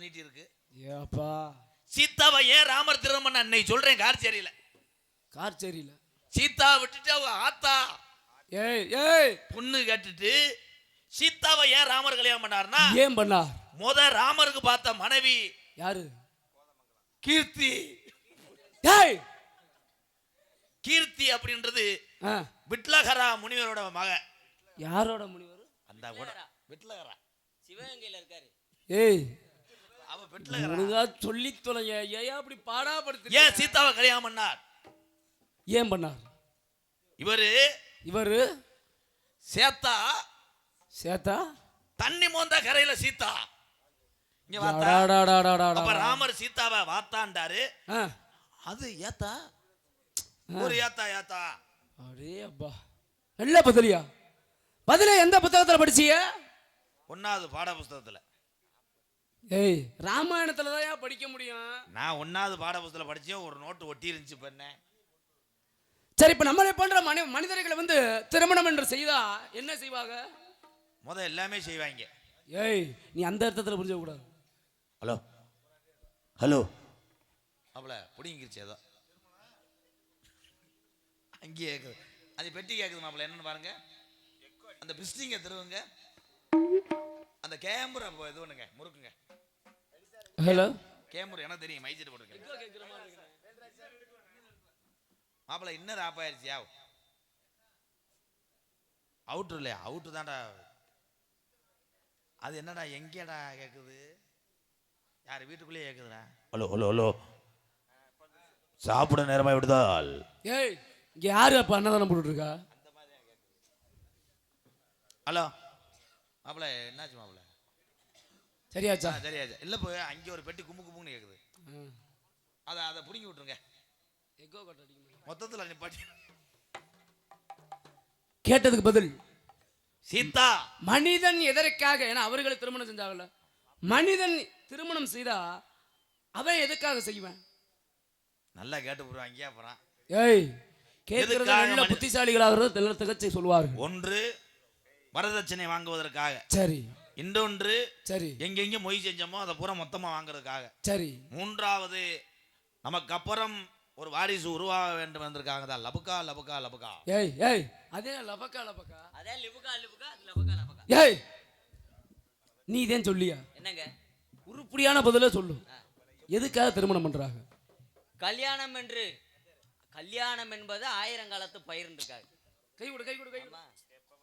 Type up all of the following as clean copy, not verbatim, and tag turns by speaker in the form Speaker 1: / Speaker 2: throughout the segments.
Speaker 1: நீட்டி இருக்கு.
Speaker 2: ஏப்பா
Speaker 1: சீதாவை ஏன் ராமர் திருமணம் அன்னை சொல்றேன். கார் சரியில்லை. சீதா விட்டுட்டு அவங்க ஆத்தா
Speaker 2: ஏய் ஏய்
Speaker 1: பொண்ணு கேட்டுட்டு சீதாவை ஏன் ராமர் கல்யாணம் பண்ணார்னா
Speaker 2: ஏன் பண்ணார்?
Speaker 1: ராமருக்கு பார்த்த மனைவி
Speaker 2: யாரு?
Speaker 1: கீர்த்தி.
Speaker 2: ஏய்
Speaker 1: கீர்த்தி அப்படின்றது விட்லகரா முனிவரோட மக.
Speaker 2: யாரோட முனிவர்?
Speaker 1: அந்த கூட விட்லகரா
Speaker 3: சிவகங்கையில இருக்காரு.
Speaker 2: ஏய்
Speaker 1: அவ விட்லகரா.
Speaker 2: ஒழுங்கா சொல்லி தொலைங்க. ஏன் அப்படி பாடாப்படுத்து?
Speaker 1: ஏன் சீதாவை கல்யாணம் பண்ணார்?
Speaker 2: ஏன் பண்ணார்?
Speaker 1: இவரு சேத்தா
Speaker 2: சேத்தா
Speaker 1: தண்ணி மோந்த கரையில சீதா இங்க அப்ப ராமர் சீதாவை வாத்தாண்டாரு. அது ஏத்தா ஒரு ஏத்தா ஏத்தா.
Speaker 2: அடே அப்பா நல்ல பதிலியா. பதில எந்த புத்தகத்துல படிச்சீங்க?
Speaker 1: 1வது பாட புத்தகத்துல.
Speaker 2: ஏய் ராமாயணத்துல தான் படிக்க முடியும்.
Speaker 1: நான் 1வது பாட புத்தகத்துல படிச்சேன். ஒரு நோட்டு ஒட்டி இருந்துச்சு பண்ண.
Speaker 2: சரி இப்ப நம்மளை போன்ற மனிதர்களை வந்து திருமணம் என்று செய்தா என்ன செய்வாங்க?
Speaker 1: எல்லாமே செய்வாங்க.
Speaker 2: ஏய் நீ அந்த அர்த்தத்துல புரிஞ்ச கூடாது.
Speaker 1: ஹலோ ஹலோ அவள புடிங்கிருச்சு ஏதோ அங்கேயே கேக்குது. அது பெட்டி கேக்குது மாப்பிள்ள. என்னன்னு பாருங்க. அந்த பிஸ்டிங்க திருவுங்க. அந்த கேமரா இது பண்ணுங்க முறுக்குங்க.
Speaker 2: ஹலோ
Speaker 1: கேமரா எனக்கு தெரியும். மைஜெட் போட்டுருக்கேன் மாப்பிள்ள. இன்னும் ஆப் ஆயிருச்சியா? அவுட்ரு இல்லையா? அவுட்ரு தான்டா. அது என்னடா எங்கேடா கேக்குது? யார் வீட்டுக்குள்ளேயே கேக்குதுடா. ஹலோ ஹலோ ஹலோ சாப்பிட நேரமா விடுதால்.
Speaker 2: ஏய் இங்க யாரு அப்ப அன்னதானம் போட்டுட்டு இருக்கா?
Speaker 1: ஹலோ மாப்பிள்ள என்னாச்சு மாப்பிள்ள?
Speaker 2: சரியாச்சா?
Speaker 1: சரியாச்சா? இல்ல போய் அங்கே ஒரு பெட்டி கும்பு கும்புன்னு கேக்குது. அதை புடிங்கி விட்டுருங்க. மொத்தத்தில் நிப்பாட்டி.
Speaker 2: கேட்டதுக்கு பதில்
Speaker 1: சீதா
Speaker 2: மனிதன் எதற்காக? ஏன்னா அவர்களை திருமணம் செஞ்சாங்கல்ல. மனிதன் திருமணம் செய்தா அவன் எதுக்காக செய்வான்?
Speaker 1: நல்லா கேட்டு போடுவாங்க. அப்புறம்
Speaker 2: ஏய் கேட்கிறது நல்ல புத்திசாலிகளாக திகழ்ச்சி சொல்வார்கள்.
Speaker 1: ஒன்று வரதட்சணை வாங்குவதற்காக.
Speaker 2: சரி.
Speaker 1: இன்னொன்று
Speaker 2: சரி
Speaker 1: எங்கெங்க மொய் செஞ்சோமோ அதை பூரா மொத்தமா வாங்குறதுக்காக.
Speaker 2: சரி.
Speaker 1: 3வது நமக்கு அப்புறம் ஒரு வாரிசு உருவாக வேண்டும் என்றிருக்காங்க. தான் லபுக்கா லபுக்கா லபுக்கா.
Speaker 2: ஏய் ஏய் அதே லபக்கா லபக்கா
Speaker 3: அதே லிபுகா லிபுகா லபுகா லபுகா.
Speaker 2: ஏய் நீ இதேன் சொல்லியா?
Speaker 3: என்னங்க
Speaker 2: உருப்படியான பதில சொல்லு. எதுக்காக திருமணம் பண்றாங்க?
Speaker 3: கல்யாணம் என்பது 1000 காலத்து பயிர் இருக்காங்க.
Speaker 2: கை கொடு கை கொடு கை.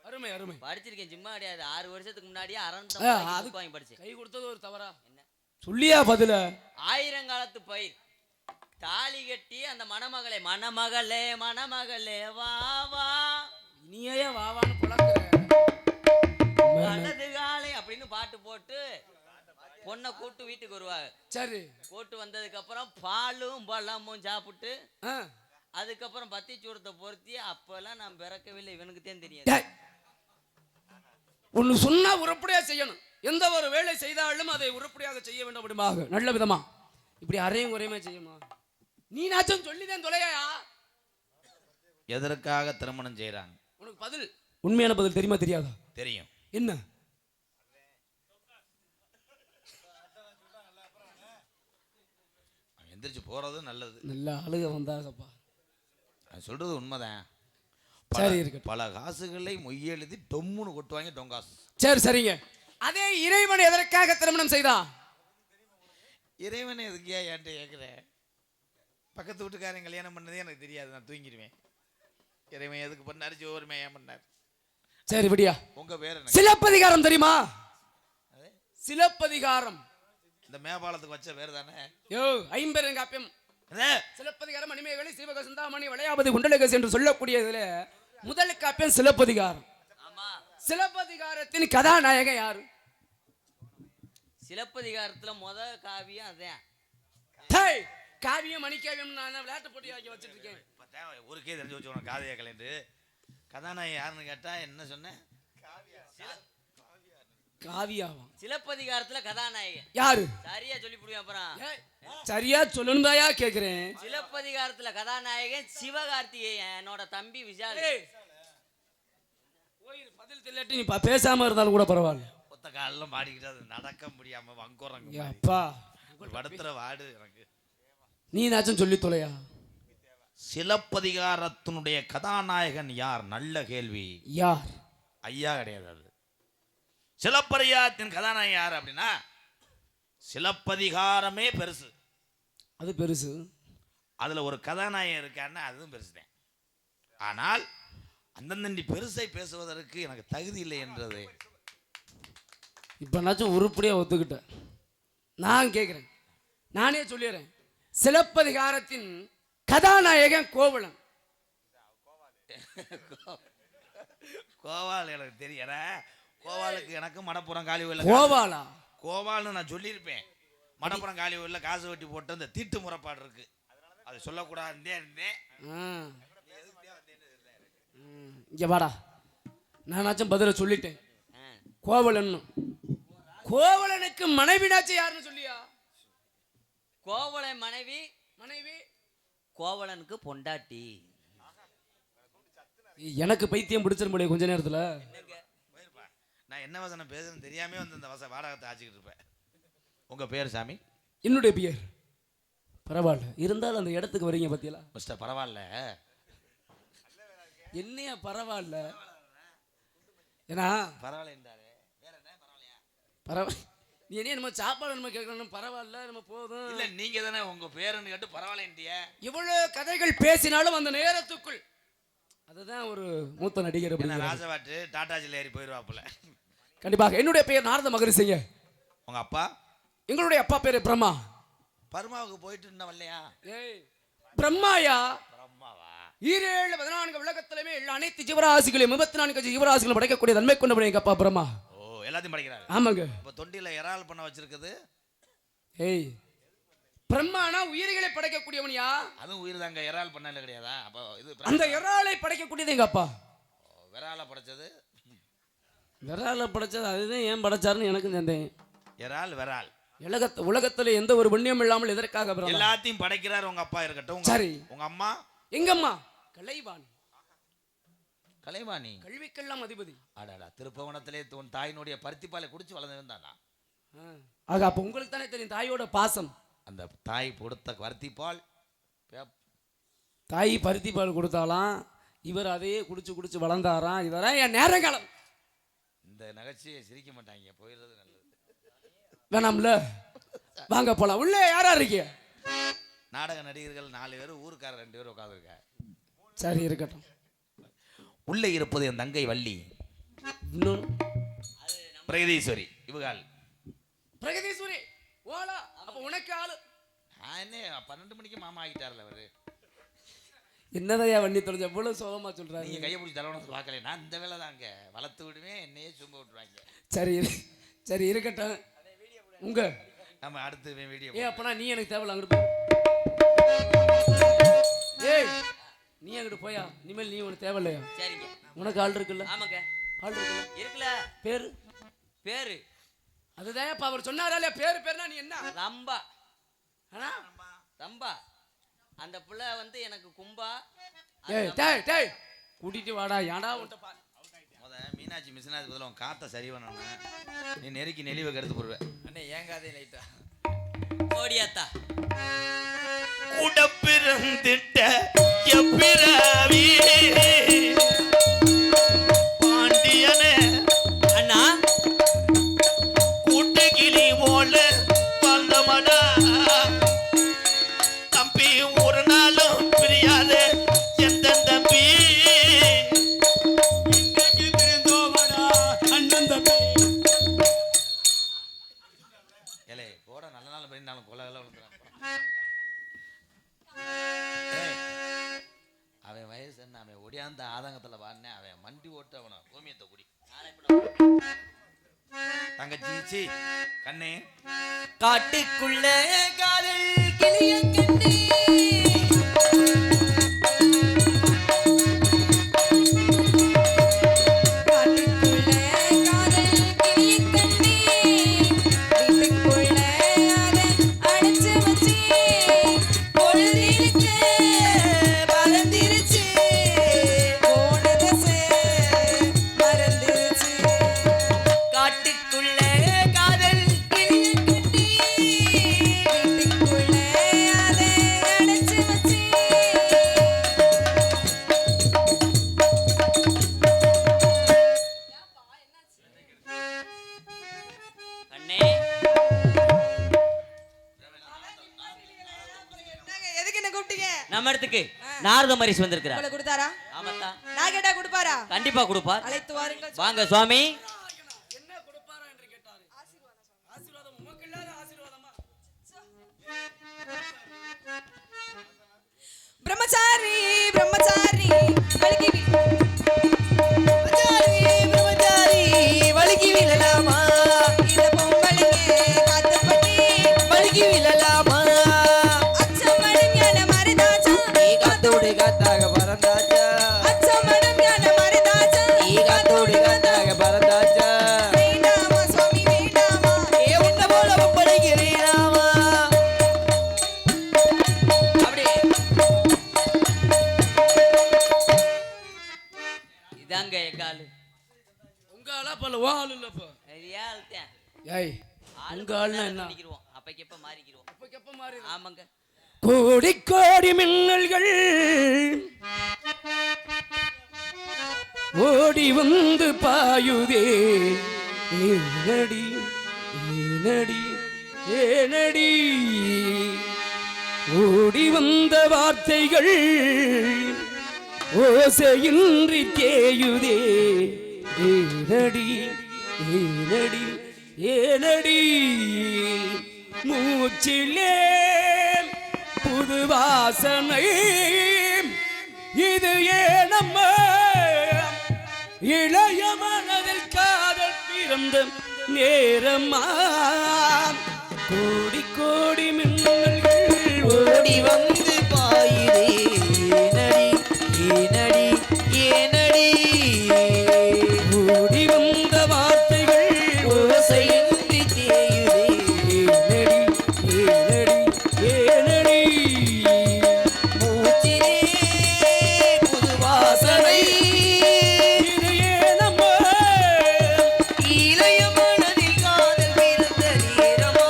Speaker 2: அருமை அருமை.
Speaker 3: படிச்சிருக்கேன். சும்மா கிடையாது. 6 வருஷத்துக்கு முன்னாடியே அறந்து வாங்கி படிச்சேன்.
Speaker 2: கை கொடுத்தது ஒரு தவறா? என்ன சொல்லியா பதில?
Speaker 3: 1000 காலத்து பயிர். தாலி கட்டி அந்த மணமகளே மணமகளே மணமகளே வா வா
Speaker 2: நீயே வாவான்னு புலக்குற.
Speaker 3: வலது காலை அப்படின்னு பாட்டு போட்டு பொண்ணை கூட்டு வீட்டுக்கு வருவாங்க.
Speaker 2: சரி. கூட்டு
Speaker 3: வந்ததுக்கு அப்புறம் பாலும் பழமும் சாப்பிட்டு அதுக்கப்புறம் பத்தி சூடத்தை பொருத்தி அப்பெல்லாம் நான் பிறக்கவில்லை. இவனுக்கு தான் தெரியாது.
Speaker 2: ஒன்னு சொன்னா உருப்படியா செய்யணும். எந்த ஒரு வேலை செய்தாலும் அதை உருப்படியாக செய்ய வேண்டும். அப்படிமாக நல்ல விதமா இப்படி அரையும் குறையுமா செய்யுமா? நீ நாச்சும் சொல்லிதான் தொலையா?
Speaker 1: எதற்காக திருமணம் செய்யறாங்க?
Speaker 2: உனக்கு பதில் உண்மையான பதில் தெரியுமா தெரியாதா?
Speaker 1: தெரியும்.
Speaker 2: என்ன?
Speaker 1: எந்திரிச்சு போறது நல்லது.
Speaker 2: நல்ல ஆளுக வந்தாங்கப்பா.
Speaker 1: சொல்றது உண்மைதான்.
Speaker 2: சரி இருக்கு.
Speaker 1: பல காசுகளை மொய் எழுதி டொம்முன்னு கொட்டுவாங்க. டொங்காசு.
Speaker 2: சரி சரிங்க. அதே இறைவன் எதற்காக திருமணம் செய்தா?
Speaker 1: இறைவன் எதுக்கியா என்கிட்ட கேட்குற? பக்கத்து வீட்டுக்காரன் கல்யாணம் பண்ணதே எனக்கு தெரியாது. நான் தூங்கிடுவேன். இறைவன் எதுக்கு பண்ணாரு? ஜோருமே ஏன் பண்ணார்?
Speaker 2: சரி விடியா.
Speaker 1: உங்க பேர் என்ன?
Speaker 2: சிலப்பதிகாரம் தெரியுமா? சிலப்பதிகாரம்
Speaker 1: இந்த மேபாலத்துக்கு வச்ச பேர் தானே?
Speaker 2: யோ 50 காப்பியம். சிலப்பதிகாரம் மணிமேகலை சீவக சிந்தாமணி வளையாபதி குண்டலகேசி என்று சொல்லக்கூடியதுல முதல் காப்பியம் சிலப்பதிகாரம். சிலப்பதிகாரத்தின் கதாநாயகன் யாரு?
Speaker 3: சிலப்பதிகாரத்துல முதல் காவியம் அதான்.
Speaker 2: காவியம் மணிக்காவியம் நான் விளையாட்டு போட்டி ஆக்கி வச்சிட்டு இருக்கேன்.
Speaker 1: ஊருக்கே தெரிஞ்சு வச்சு காதையா கலைந்து கதாநாயகன் யாருன்னு கேட்டா என்ன சொன்னேன்?
Speaker 2: காவியாவா?
Speaker 3: சிலப்பதிகாரத்துல கதாநாயகன்
Speaker 2: யாரு?
Speaker 3: சரியா சொல்லி புடுவேன். அப்புறம்
Speaker 2: சரியா சொல்லணும்தாயா கேக்குறேன்.
Speaker 3: சிலப்பதிகாரத்துல கதாநாயகன் சிவகார்த்திகேயன் என்னோட தம்பி விஷால்.
Speaker 2: பதில் தெரியல. நீ பேசாம இருந்தாலும் கூட பரவாயில்ல.
Speaker 1: ஒத்த காலெல்லாம் பாடிக்கிட்டு அது நடக்க முடியாம வங்குறங்க
Speaker 2: அப்பா
Speaker 1: படுத்துற வாடு எனக்கு.
Speaker 2: நீ ஏதாச்சும் சொல்லி தொலையா.
Speaker 1: சிலப்பதிகாரத்தினுடைய கதாநாயகன் யார்? நல்ல கேள்வி.
Speaker 2: யார்?
Speaker 1: ஐயா கிடையாது. அது சிலப்பதிகாரத்தின் கதாநாயகன் யார் அப்படின்னா சிலப்பதிகாரமே பெருசு,
Speaker 2: அது பெருசு.
Speaker 1: அதுல ஒரு கதாநாயகன் இருக்கான்னா அதுவும் பெருசுதான். ஆனால் அந்தந்தண்டி பெருசை பேசுவதற்கு எனக்கு தகுதி இல்லை என்றது
Speaker 2: இப்பனாச்சும் உருப்படியா ஒத்துக்கிட்டேன். நான் கேட்கிறேன், நானே சொல்லிடுறேன். சிலப்பதிகாரத்தின் கதாநாயகன் கோவலன்.
Speaker 1: கோவால் எனக்கு தெரியல. கோவாலுக்கு எனக்கு மடப்புறம் காலி
Speaker 2: கோவாலா
Speaker 1: கோவால்னு நான் சொல்லியிருப்பேன். மடப்புறம் காலி ஊரில் காசு வெட்டி போட்டு அந்த தீட்டு முறைப்பாடு இருக்கு, அது சொல்லக்கூடாதுன்னே இருந்தேன்.
Speaker 2: இங்க வாடா, நானாச்சும் பதில சொல்லிட்டேன். கோவலன், கோவலனுக்கு மனைவினாச்சு யாருன்னு சொல்லியா?
Speaker 3: கோவலன் மனைவி
Speaker 2: மனைவி
Speaker 3: கோவலனுக்கு பொண்டாட்டி.
Speaker 2: எனக்கு பைத்தியம் பிடிச்சிட முடியும் கொஞ்ச நேரத்துல.
Speaker 1: நான் என்ன வசனம் பேசுறேன்னு தெரியாம வந்து இந்த வாடகத்தை ஆச்சுக்கிட்டு இருப்பேன். உங்க பேர் சாமி?
Speaker 2: என்னுடைய பேர் பரவாயில்ல, இருந்தாலும் அந்த இடத்துக்கு வரீங்க பத்தியலா
Speaker 1: மிஸ்டர் பரவாயில்ல.
Speaker 2: என்னையா பரவாயில்ல? ஏன்னா
Speaker 1: பரவாயில்லைன்றாரு. வேற என்ன பரவாயில்லையா?
Speaker 2: பரவாயில்ல, நீ என்ன நம்ம சாப்பாடு நம்ம கேட்கணும், பரவாயில்ல நம்ம போதும்.
Speaker 1: இல்ல நீங்க தானே உங்க பேருன்னு கேட்டு பரவாயில்லைன்றிய.
Speaker 2: இவ்வளவு கதைகள் பேசினாலும் அந்த நேரத்துக்குள் அதுதான் ஒரு மூத்த நடிகர்.
Speaker 1: ராஜவாட்டு டாடாஜில் ஏறி போயிடுவாப்புல.
Speaker 2: கண்டிப்பாக. என்னுடைய பெயர் நாரத மகரிஷிங்க.
Speaker 1: உங்க அப்பா?
Speaker 2: எங்களுடைய அப்பா பேரு பிரம்மா.
Speaker 1: பர்மாவுக்கு போயிட்டு இருந்தவன் இல்லையா?
Speaker 2: பிரம்மாயா?
Speaker 1: பிரம்மாவா?
Speaker 2: 14 உலகத்திலுமே அனைத்து ஜீவராசிகளையும் 34 ஜீவராசிகளும் படைக்கக்கூடிய தன்மை கொண்டவன் எங்க அப்பா பிரம்மா.
Speaker 1: ஓ, எல்லாத்தையும் படைக்கிறாரு.
Speaker 2: ஆமாங்க.
Speaker 1: இப்ப தொண்டில இறால் பண்ண வச்சிருக்குது.
Speaker 2: ஏய், பிரம்மானா உயிர்களை படைக்கக்கூடியவனியா?
Speaker 1: அதுவும் உயிர் தாங்க, இறால் பண்ணல கிடையாதா? அப்போ இது
Speaker 2: அந்த இறாலை படைக்கக்கூடியது எங்க அப்பா.
Speaker 1: விரால படைச்சது.
Speaker 2: விரால படைச்சது அதுதான் ஏன் படைச்சாருன்னு எனக்கு சந்தேகம்.
Speaker 1: இறால் விரால்
Speaker 2: உலகத்துல எந்த ஒரு புண்ணியம் இல்லாமல் எதற்காக
Speaker 1: எல்லாத்தையும் படைக்கிறாரு உங்க அப்பா. இருக்கட்டும்.
Speaker 2: சரி.
Speaker 1: உங்க அம்மா?
Speaker 2: எங்க அம்மா கலைவாணி.
Speaker 1: கலைவாணி
Speaker 2: கல்விக்கெல்லாம் அதிபதி.
Speaker 1: அடடா, திருப்பவனத்திலே உன் தாயினுடைய பருத்திப்பாலை குடிச்சு வளர்ந்துருந்தானா?
Speaker 2: ஆக அப்ப உங்களுக்கு தானே தெரியும் தாயோட பாசம்.
Speaker 1: அந்த தாய் கொடுத்த பருத்திப்பால்,
Speaker 2: தாய் பருத்திப்பால் கொடுத்தாலாம், இவர் அதையே குடிச்சு குடிச்சு வளர்ந்தாராம். இதெல்லாம் என் நேரங்காலம்.
Speaker 1: இந்த நகைச்சியை சிரிக்க மாட்டாங்க, போயிடுறது நல்லது.
Speaker 2: வேணாம்ல, வாங்க போலாம். உள்ளே யாரா இருக்கீங்க?
Speaker 1: நாடக நடிகர்கள் 4 பேர், ஊருக்காரர் 2 பேர் உட்காந்துருக்க.
Speaker 2: சரி, இருக்கட்டும்.
Speaker 1: உள்ளே இருப்பது என் தங்கை வள்ளி,
Speaker 2: இன்னும்
Speaker 1: பிரகதீஸ்வரி. இவகால்
Speaker 2: பிரகதீஸ்வரி. ஓலா, அப்ப உனக்கு ஆளு.
Speaker 1: என்ன 12 மணிக்கு மாமா ஆகிட்டார்ல அவரு.
Speaker 2: என்னதையா வண்டி தொலைஞ்ச எவ்வளவு சோகமா சொல்றாங்க.
Speaker 1: நீங்க கையை பிடிச்சி தரவணும் பார்க்கல. நான் இந்த வேலை தாங்க வளர்த்து விடுவேன், என்னையே சும்ப விட்டுருவாங்க.
Speaker 2: சரி சரி, இருக்கட்டும். உங்க
Speaker 1: நம்ம அடுத்து வீடியோ.
Speaker 2: அப்பனா நீ எனக்கு தேவையில்ல, அங்கிட்டு போ. ஏய், நீ அங்கிட்டு போயா. இனிமேல் நீ உனக்கு தேவையில்லையா?
Speaker 3: சரிங்க.
Speaker 2: உனக்கு ஆள் இருக்குல்ல?
Speaker 3: ஆமாங்க,
Speaker 2: ஆள் இருக்குல்ல?
Speaker 3: இருக்குல்ல.
Speaker 2: பேரு
Speaker 3: பேரு
Speaker 2: அதுதான் இப்ப அவர் சொன்னாரா? பேருனா நீ என்ன?
Speaker 3: ரம்பா.
Speaker 2: ஆனா
Speaker 3: ரம்பா அந்த புள்ள வந்து எனக்கு கும்பா.
Speaker 2: ஏய் டேய் டேய், கூட்டிட்டு வாடா. ஏன்டா உன்ட்ட பா.
Speaker 1: மீனாட்சி மிஸ்னாது பதில் உன் காத்த சரி பண்ணணும். நீ நெருக்கி நெளிவை கெடுத்து போடுவேன். அண்ணே ஏங்காதே லைட்டா
Speaker 3: ஓடியாத்தா.
Speaker 1: கூட பிறந்திட்ட எப்பிரவி பாண்டியனே
Speaker 3: அண்ணா,
Speaker 1: கூட்டுகிளி போல வந்தமடா தம்பி, ஒரு நாளும் பிரியாத எந்த தம்பி. போட நல்ல நாள் பண்ணினாலும் கொலை அவன் வயசு என்ன? அவன் ஒடியாந்த ஆதங்கத்துல வாடினேன். அவன் மண்டி ஓட்டு அவனை கோமியத்தை குடி. தங்கச்சி கண்ணே,
Speaker 3: காட்டுக்குள்ள காதல் கிளிய கண்ணே, காட்டுக்குள்ள நம்ம இடத்துக்கு நாரத மரிசி வந்திருக்கிறார்.
Speaker 4: உங்களுக்கு கொடுத்தாரா?
Speaker 3: ஆமாத்தா.
Speaker 4: நான் கேட்டா கொடுப்பாரா?
Speaker 3: கண்டிப்பா கொடுப்பார்.
Speaker 4: அழைத்து வாருங்கள்.
Speaker 3: வாங்க சுவாமி.
Speaker 2: என்ன கொடுப்பாரா என்று கேட்டாரு. ஆசீர்வாதம் உமக்கு இல்லாத ஆசீர்வாதமா?
Speaker 4: பிரம்மச்சாரி பிரம்மச்சாரி வலிக்கி
Speaker 5: வழுக்கி விழலாமா?
Speaker 4: இந்த பொம்பளைங்க காத்துப்பட்டி
Speaker 5: வழுக்கி விழலாமா?
Speaker 4: அச்சமடம் ஞான மருதாச்சா
Speaker 5: நீ காத்தோடு காத்தாக பறந்தாச்சா?
Speaker 4: அச்சமடம் ஞான மருதாச்சா
Speaker 5: நீ காத்தோடு காத்தாக பறந்தாச்சா?
Speaker 4: வேண்டாமா சுவாமி வேண்டாமா
Speaker 5: ஏ உன்ன போல ஒப்படைக்கிறேனாமா? அப்படியே
Speaker 3: இதாங்க எங்காலு.
Speaker 2: உங்க ஆளா பல வாள் இல்லப்ப.
Speaker 3: ரியால்தான்.
Speaker 2: ஏய் உங்க ஆள்னா என்ன?
Speaker 3: பண்ணிக்கிறோம். அப்பக்கப்ப மாறிக்கிறோம்.
Speaker 2: அப்பக்கப்ப மாறி.
Speaker 3: ஆமாங்க.
Speaker 2: கோடி கோடி மின்னல்கள் ஓடி வந்து பாயுதே. ஏனடி ஏனடி ஏனடி ஓடி வந்த வார்த்தைகள் ஓசையின்றி தேயுதே. ஏனடி ஏனடி ஏனடி மூச்சிலே புது வாசனை இது ஏனம்மா? இளைய மனதில் காதல் பிறந்த நேரம்மா. கோடி கோடி மின்னல்கள்
Speaker 5: ஓடி வந்து பாயுதே. ஏனடி ஏனடி ஏனடி
Speaker 2: ஓடி வந்த வார்த்தைகள்
Speaker 5: ஓசையின்றி தேயுதே.
Speaker 2: ஏனடி ஏனடி ஏனடி
Speaker 5: மூச்சிலே புது வாசனை
Speaker 2: இது ஏனம்மா?
Speaker 5: இளைய மனதில் காதல் பிறந்த நேரமா?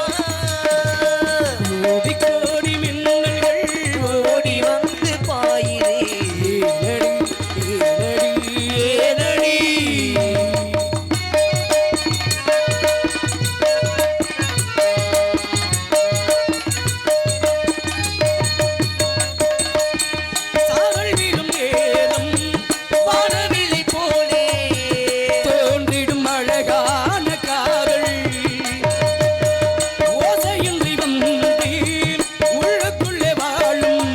Speaker 2: கோடி கோடி மின்னல்கள்
Speaker 5: ஓடி வந்து பாயுதே.
Speaker 2: ஏனடி ஏனடி ஏனடி சாரல் வீடும் நேரம்
Speaker 5: வானவில்லை போலே
Speaker 2: தோன்றிடும் அழகான காதல் ஓசையின்றி வந்தீர் உள்ளுக்குள்ளே வாழும்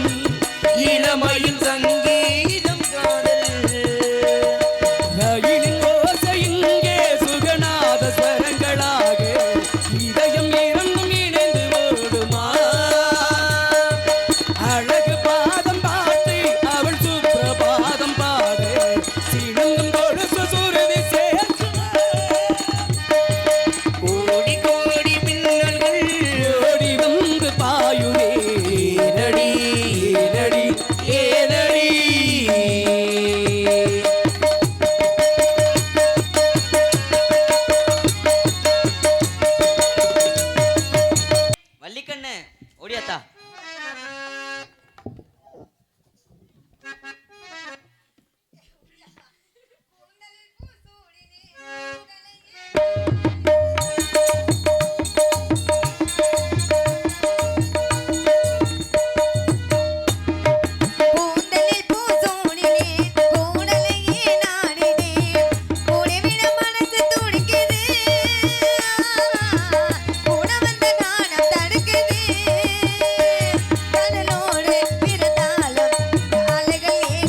Speaker 5: இளமையின் சங்கீதம் காதல்.
Speaker 2: ரயிலின் ஓசை இங்கே சுகநாத ஸ்வரங்களாக இதயம் இரண்டும் இணைந்து ஓடுமா? அழகு பாதம் பாட்டு அவள் சுப்ரபாதம் பாடு சிடங்கும் கொழுசு சுருதி சேர்க்குமா?
Speaker 5: கோடி கோடி மின்னல்கள்
Speaker 2: ஓடி வந்து பாயுதே. ஏனடி ஏனடி ஏனடி
Speaker 3: வள்ளிக்கண்ணு ஓடியாத்தா.
Speaker 4: பூந்தலில் பூசோடினே கூடலையே நாடினே கூடிவிட மனசு துடிக்குது கூட வந்த நாணம் தடுக்குது கடலோடு பிறந்தாலும் அலைகள்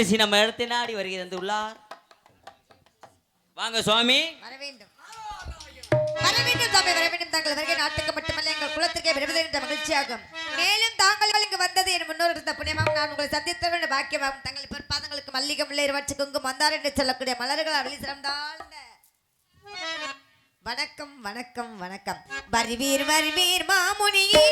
Speaker 3: இளவரசி நம்ம இடத்தை நாடி வருகிறது உள்ளார். வாங்க சுவாமி.
Speaker 4: வர வேண்டும் வர வேண்டும் சாமி வர வேண்டும். தாங்கள் வருகை நாட்டுக்கு மட்டுமல்ல எங்கள் குலத்திற்கே விரும்புகிற என்ற மகிழ்ச்சியாகும். மேலும் தாங்கள் இங்கு வந்தது என் முன்னோர் இருந்த புண்ணியமாகும். நான் உங்களை சந்தித்த வேண்டிய பாக்கியமாகும். தங்கள் பொற்பாதங்களுக்கு மல்லிகை முல்லை இருவாட்சி குங்கும் வந்தார் என்று சொல்லக்கூடிய மலர்கள் அவளி சிறந்தாழ்ந்த வணக்கம் வணக்கம் வணக்கம். வருவீர் வருவீர் மாமுனியே